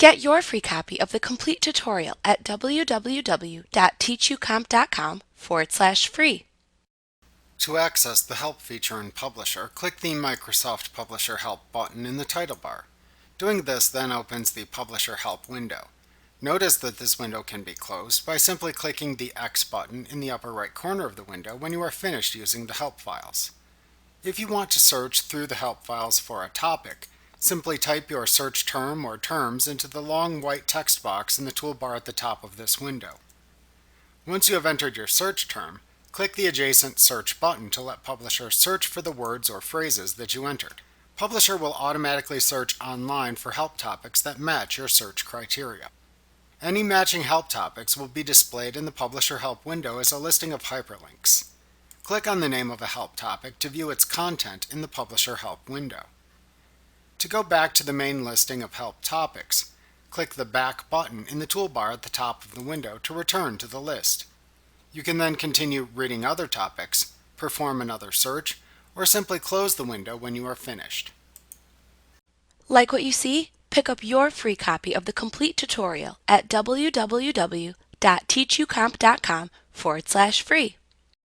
Get your free copy of the complete tutorial at www.teachucomp.com/free. To access the Help feature in Publisher, click the Microsoft Publisher Help button in the title bar. Doing this then opens the Publisher Help window. Notice that this window can be closed by simply clicking the X button in the upper right corner of the window when you are finished using the Help files. If you want to search through the Help files for a topic, simply type your search term or terms into the long white text box in the toolbar at the top of this window. Once you have entered your search term, click the adjacent Search button to let Publisher search for the words or phrases that you entered. Publisher will automatically search online for help topics that match your search criteria. Any matching help topics will be displayed in the Publisher Help window as a listing of hyperlinks. Click on the name of a help topic to view its content in the Publisher Help window. To go back to the main listing of help topics, click the Back button in the toolbar at the top of the window to return to the list. You can then continue reading other topics, perform another search, or simply close the window when you are finished. Like what you see? Pick up your free copy of the complete tutorial at www.teachucomp.com/free.